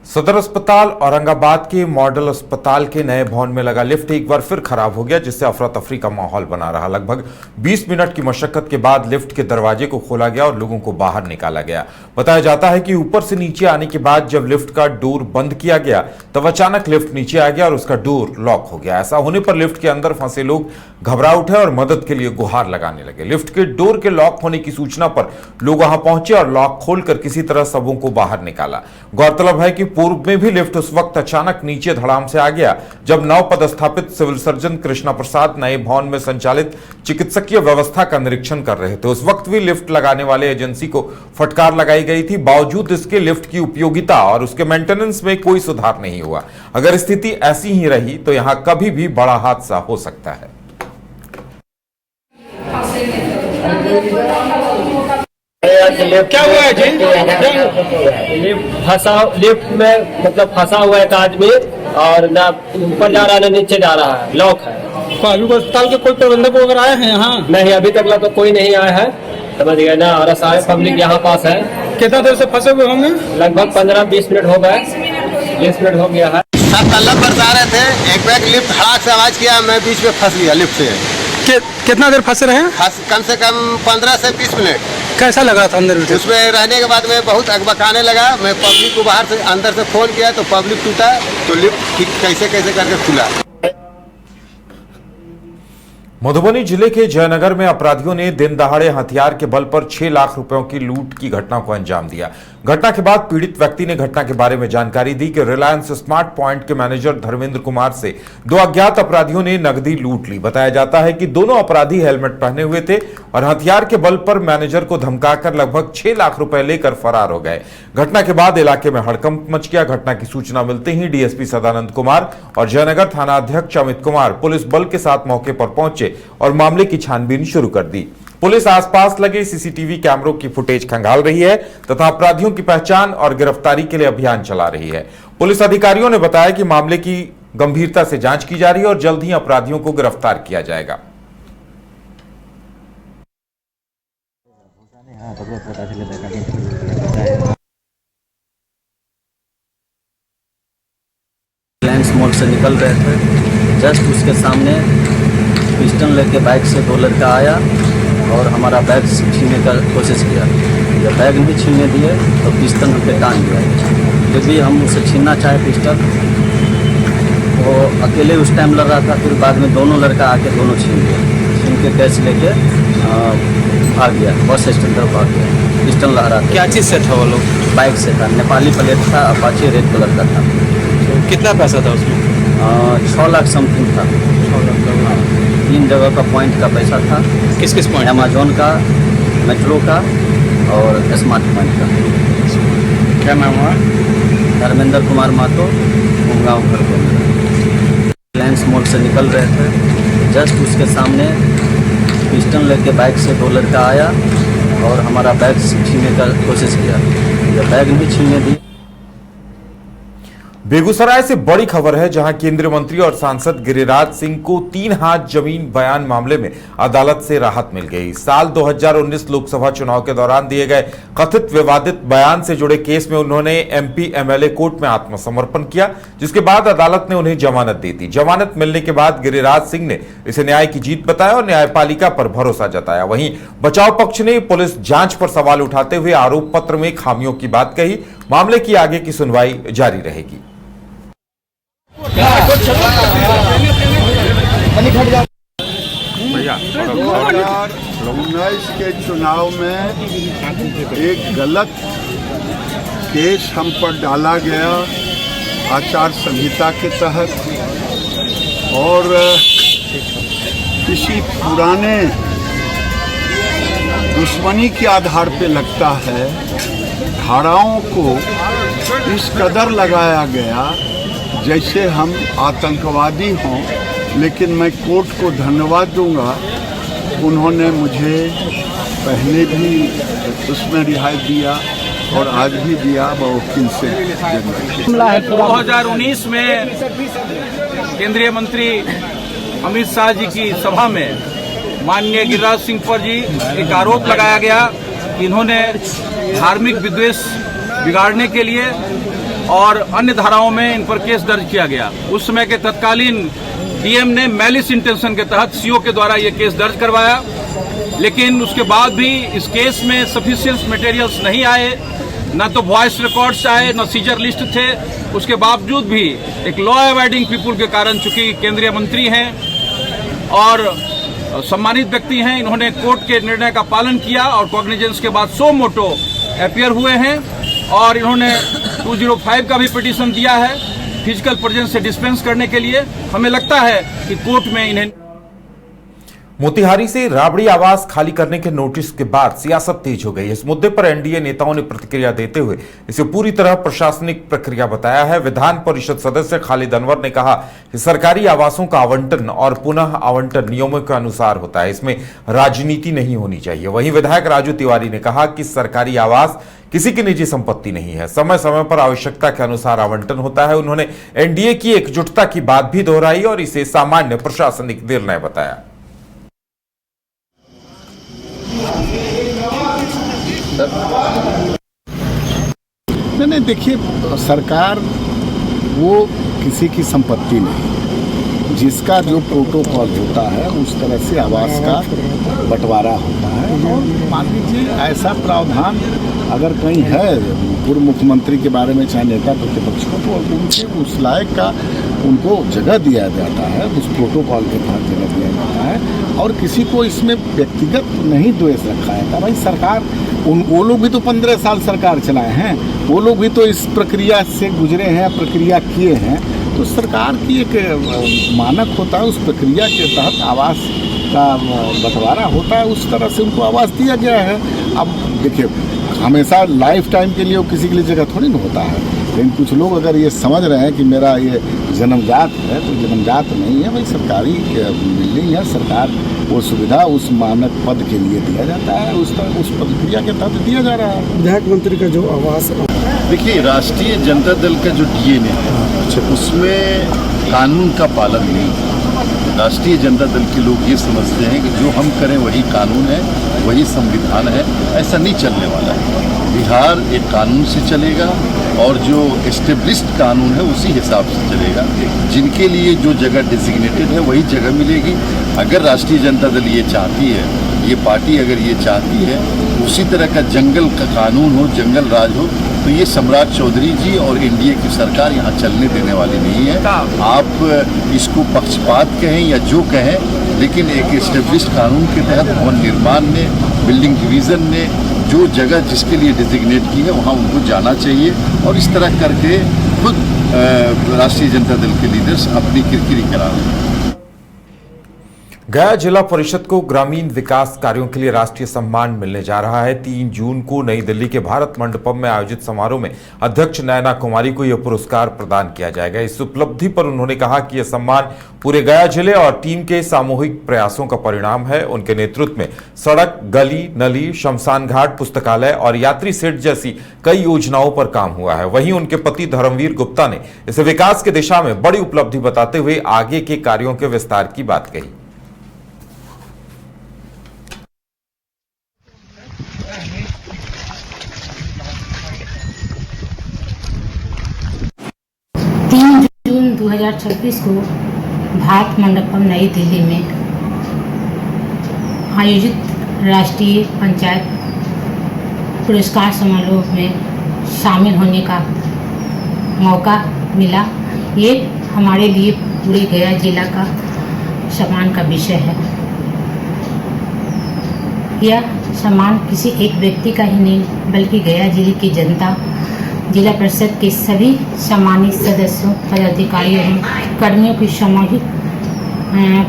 सदर अस्पताल औरंगाबाद के मॉडल अस्पताल के नए भवन में लगा लिफ्ट एक बार फिर खराब हो गया, जिससे अफरा तफरी का माहौल बना रहा। लगभग 20 मिनट की मशक्कत के बाद लिफ्ट के दरवाजे को खोला गया और लोगों को बाहर निकाला गया। बताया जाता है कि ऊपर से नीचे आने के बाद जब लिफ्ट का डोर बंद किया गया तब अचानक लिफ्ट नीचे आ गया और उसका डोर लॉक हो गया। ऐसा होने पर लिफ्ट के अंदर फंसे लोग घबरा उठे और मदद के लिए गुहार लगाने लगे। लिफ्ट के डोर के लॉक होने की सूचना पर लोग वहां पहुंचे और लॉक खोलकर किसी तरह सबों को बाहर निकाला। गौरतलब है कि पूर्व में भी लिफ्ट उस वक्त अचानक नीचे धड़ाम से आ गया जब नव पदस्थापित सिविल सर्जन कृष्णा प्रसाद नए भवन में संचालित चिकित्सकीय व्यवस्था का निरीक्षण कर रहे थे। उस वक्त भी लिफ्ट लगाने वाले एजेंसी को फटकार लगाई गई थी। बावजूद इसके लिफ्ट की उपयोगिता और उसके मेंटेनेंस में कोई सुधार नहीं हुआ। अगर स्थिति ऐसी ही रही तो यहां कभी भी बड़ा हादसा हो सकता है। क्या हुआ है जी? लिफ्ट में मतलब फंसा हुआ है एक आदमी और ना ऊपर जा रहा है ना नीचे जा रहा है, लॉक है। अभी अस्पताल के कोई प्रबंधक वगैरह आए हैं यहाँ? नहीं, अभी तक तो कोई नहीं आया है, समझ गए ना। और पब्लिक यहाँ पास है। कितना देर से फंसे हुए होंगे? लगभग 15-20 मिनट हो गए, 20 मिनट हो गया है। सब तल्लब पर जा रहे थे, एक बैग लिफ्ट हड़ाक से आवाज किया, मैं बीच में फंस गया लिफ्ट से। कितना देर फंसे रहे? कम से कम 15 से 20 मिनट। कैसा लगा था अंदर? उसमें रहने के बाद में बहुत अकबकाने लगा। मैं पब्लिक को बाहर से अंदर से फोन किया तो पब्लिक टूटा, तो लिफ्ट कैसे करके खुला। मधुबनी जिले के जयनगर में अपराधियों ने दिन दहाड़े हथियार के बल पर 6 लाख रुपयों की लूट की घटना को अंजाम दिया। घटना के बाद पीड़ित व्यक्ति ने घटना के बारे में जानकारी दी कि रिलायंस स्मार्ट पॉइंट के मैनेजर धर्मेंद्र कुमार से 2 अज्ञात अपराधियों ने नकदी लूट ली। बताया जाता है कि दोनों अपराधी हेलमेट पहने हुए थे और हथियार के बल पर मैनेजर को धमकाकर लगभग 6 लाख रुपए लेकर फरार हो गए। घटना के बाद इलाके में हड़कंप मच गया। घटना की सूचना मिलते ही डीएसपी सदानंद कुमार और जयनगर थाना अध्यक्ष अमित कुमार पुलिस बल के साथ मौके पर पहुंचे और मामले की छानबीन शुरू कर दी। पुलिस आसपास लगे सीसीटीवी कैमरों की फुटेज खंगाल रही है तथा अपराधियों की पहचान और गिरफ्तारी के लिए अभियान चला रही है। पुलिस अधिकारियों ने बताया कि मामले की गंभीरता से जांच की जा रही है और जल्द ही अपराधियों को गिरफ्तार किया जाएगा। रिलायंस मॉल से निकल रहे थे, जस्ट उसके सामने पिस्टल लेके बाइक से 2 लड़का आया और हमारा बैग छीनने का कोशिश किया। जब बैग नहीं छीनने दिए तो पिस्टल हम पे टांग दिया। जब भी हम उसे छीनना चाहे पिस्टल, वो अकेले उस टाइम लड़ रहा था। फिर बाद में दोनों लड़का आके दोनों छीन लिया। छीन के कैश लेके भाग गया, बस स्टैंड तरफ भाग गया। पिस्टल लहरा था। क्या चीज़ से था वो लोग? बाइक से था, नेपाली प्लेट था, अपाचे रेड कलर का था। कितना पैसा था उसमें? 6 लाख समथिंग था। 3 जगह का पॉइंट का पैसा था। किस किस पॉइंट? अमेजोन का, मेट्रो का और स्मार्ट पॉइंट का। क्या नाम हुआ? धर्मेंद्र कुमार महतो, गाँव घर को। रिलायंस मॉल से निकल रहे थे, जस्ट उसके सामने पिस्टल लेके बाइक से 2 लड़का आया और हमारा बैग छीनने का कोशिश किया। जब बैग नहीं छीनने दी। बेगूसराय से बड़ी खबर है, जहां केंद्रीय मंत्री और सांसद गिरिराज सिंह को 3 हाथ जमीन बयान मामले में अदालत से राहत मिल गई। साल 2019 लोकसभा चुनाव के दौरान दिए गए कथित विवादित बयान से जुड़े केस में उन्होंने एमपी एमएलए कोर्ट में आत्मसमर्पण किया, जिसके बाद अदालत ने उन्हें जमानत दी थी। जमानत मिलने के बाद गिरिराज सिंह ने इसे न्याय की जीत बताया और न्यायपालिका पर भरोसा जताया। वहीं बचाव पक्ष ने पुलिस जांच पर सवाल उठाते हुए आरोप पत्र में खामियों की बात कही। मामले की आगे की सुनवाई जारी रहेगी। 2019 के चुनाव में एक गलत केस हम पर डाला गया आचार संहिता के तहत, और किसी पुराने दुश्मनी के आधार पे लगता है धाराओं को इस कदर लगाया गया जैसे हम आतंकवादी हों। लेकिन मैं कोर्ट को धन्यवाद दूंगा, उन्होंने मुझे पहले भी उसमें रिहाई दिया और आज भी दिया। वकील से 2019 में केंद्रीय मंत्री अमित शाह जी की सभा में माननीय गिरिराज सिंह पर जी एक आरोप लगाया गया कि इन्होंने धार्मिक विद्वेष बिगाड़ने के लिए और अन्य धाराओं में इन पर केस दर्ज किया गया। उस समय के तत्कालीन डीएम ने मैलिस इंटेंशन के तहत सीओ के द्वारा ये केस दर्ज करवाया, लेकिन उसके बाद भी इस केस में सफिशिएंट मटेरियल्स नहीं आए, न तो वॉइस रिकॉर्ड्स आए, न सीजर लिस्ट थे। उसके बावजूद भी एक लॉ अबाइडिंग पीपुल के कारण, चूंकि केंद्रीय मंत्री हैं और सम्मानित व्यक्ति हैं, इन्होंने कोर्ट के निर्णय का पालन किया और कॉग्निजेंस के बाद सो मोटो अपीयर हुए हैं और इन्होंने 205 का भी पिटीशन दिया है फिजिकल प्रेजेंस से डिस्पेंस करने के लिए। हमें लगता है कि कोर्ट में इन्हें मोतिहारी से राबड़ी आवास खाली करने के नोटिस के बाद सियासत तेज हो गई। इस मुद्दे पर एनडीए नेताओं ने प्रतिक्रिया देते हुए इसे पूरी तरह प्रशासनिक प्रक्रिया बताया है। विधान परिषद सदस्य खालिद अनवर ने कहा कि सरकारी आवासों का आवंटन और पुनः आवंटन नियमों के अनुसार होता है, इसमें राजनीति नहीं होनी चाहिए। वहीं विधायक राजू तिवारी ने कहा कि सरकारी आवास किसी की निजी संपत्ति नहीं है, समय समय पर आवश्यकता के अनुसार आवंटन होता है। उन्होंने एनडीए की एकजुटता की बात भी दोहराई और इसे सामान्य प्रशासनिक निर्णय बताया। नहीं, देखिए, सरकार वो किसी की संपत्ति नहीं, जिसका जो प्रोटोकॉल होता है उस तरह से आवास का बंटवारा होता है। और मान लीजिए ऐसा प्रावधान अगर कहीं है पूर्व मुख्यमंत्री के बारे में, चाहे नेता प्रतिपक्ष को, तो उनके उस लायक का उनको जगह दिया जाता है, उस प्रोटोकॉल के तहत जगह दिया जाता है और किसी को इसमें व्यक्तिगत नहीं द्वेष रखा है। भाई सरकार, वो लोग भी तो 15 साल सरकार चलाए हैं, वो लोग भी तो इस प्रक्रिया से गुजरे हैं, प्रक्रिया किए हैं। तो सरकार की एक मानक होता है, उस प्रक्रिया के तहत आवास का बंटवारा होता है, उस तरह से उनको आवास दिया गया है। अब देखिए, हमेशा लाइफ टाइम के लिए वो किसी के लिए जगह थोड़ी ना होता है, लेकिन कुछ लोग अगर ये समझ रहे हैं कि मेरा ये जन्मजात है, तो जन्मजात नहीं है। भाई सरकारी बिल्डिंग है, सरकार वो सुविधा उस मानक पद के लिए दिया जाता है, उस प्रक्रिया के तहत दिया जा रहा है। विधायक मंत्री का जो आवास, देखिए, राष्ट्रीय जनता दल का जो डीएनए है उसमें कानून का पालन नहीं। राष्ट्रीय जनता दल के लोग ये समझते हैं कि जो हम करें वही कानून है, वही संविधान है। ऐसा नहीं चलने वाला है। बिहार एक कानून से चलेगा और जो एस्टेब्लिश्ड कानून है उसी हिसाब से चलेगा। जिनके लिए जो जगह डेजिग्नेटेड है वही जगह मिलेगी। अगर राष्ट्रीय जनता दल ये चाहती है, ये पार्टी अगर ये चाहती है उसी तरह का जंगल का कानून हो, जंगल राज हो, तो ये सम्राट चौधरी जी और एनडीए की सरकार यहाँ चलने देने वाली नहीं है। आप इसको पक्षपात कहें या जो कहें, लेकिन एक एस्टेब्लिश्ड कानून के तहत भवन निर्माण ने, बिल्डिंग डिवीज़न ने जो जगह जिसके लिए डिजिग्नेट की है वहाँ उनको जाना चाहिए। और इस तरह करके खुद राष्ट्रीय जनता दल के लीडर्स अपनी किरकिरी करा रहे हैं। गया जिला परिषद को ग्रामीण विकास कार्यों के लिए राष्ट्रीय सम्मान मिलने जा रहा है। 3 जून को नई दिल्ली के भारत मंडपम में आयोजित समारोह में अध्यक्ष नयना कुमारी को यह पुरस्कार प्रदान किया जाएगा। इस उपलब्धि पर उन्होंने कहा कि यह सम्मान पूरे गया जिले और टीम के सामूहिक प्रयासों का परिणाम है। उनके नेतृत्व में सड़क, गली नली, शमशान घाट, पुस्तकालय और यात्री सेट जैसी कई योजनाओं पर काम हुआ है। वहीं उनके पति धर्मवीर गुप्ता ने इसे विकास की दिशा में बड़ी उपलब्धि बताते हुए आगे के कार्यों के विस्तार की बात कही। 3 जून 2026 को भारत मंडपम नई दिल्ली में आयोजित राष्ट्रीय पंचायत पुरस्कार समारोह में शामिल होने का मौका मिला। ये हमारे लिए पूरे गया जिला का सम्मान का विषय है। यह सम्मान किसी एक व्यक्ति का ही नहीं बल्कि गया जिले की जनता, जिला परिषद के सभी सम्मानित सदस्यों, पदाधिकारियों एवं कर्मियों के सामूहिक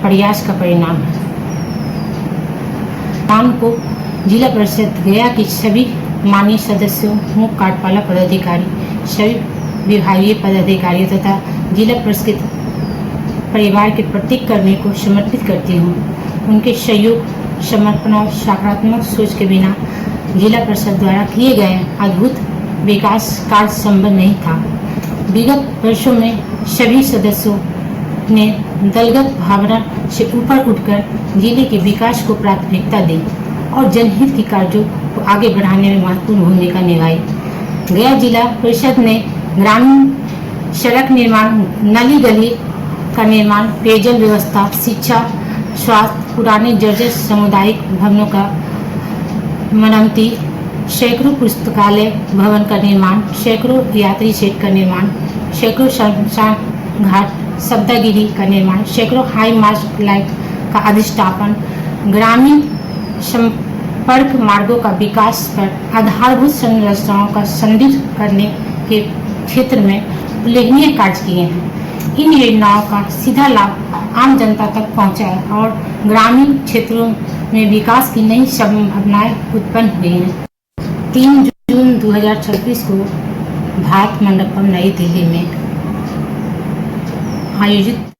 प्रयास का परिणाम है। काम को जिला परिषद गया के सभी माननीय सदस्यों, मुख्य कार्यपालक पदाधिकारी, सभी विभागीय पदाधिकारियों तथा जिला परिषद परिवार के प्रत्येक कर्मी को समर्पित करती हूँ। उनके सहयोग, समर्पण और सकारात्मक सोच के बिना जिला परिषद द्वारा किए गए अद्भुत विकास कार्य संभव नहीं था। विगत वर्षों में सभी सदस्यों ने दलगत भावना से ऊपर उठकर जिले के विकास को प्राथमिकता दी और जनहित के कार्यों को आगे बढ़ाने में महत्वपूर्ण भूमिका निभाई। गया जिला परिषद ने ग्रामीण सड़क निर्माण, नली गली का निर्माण, पेयजल व्यवस्था, शिक्षा, स्वास्थ्य, पुराने जर्जर सामुदायिक भवनों का मरम्मती, सैकड़ों पुस्तकालय भवन का निर्माण, सैकड़ों यात्री शेड का निर्माण, सैकड़ों शमशान घाट शब्दागिरी का निर्माण, सैकड़ों हाई मार्च लाइट का अधिष्ठापन, ग्रामीण संपर्क मार्गों का विकास कर आधारभूत संरचनाओं का सुदृढ़ करने के क्षेत्र में उल्लेखनीय कार्य किए हैं। इन योजनाओं का सीधा लाभ आम जनता तक पहुंचा है और ग्रामीण क्षेत्रों में विकास की नई संभावनाएं उत्पन्न हुई हैं। 3 जून 2026 को भारत मंडपम नई दिल्ली में आयोजित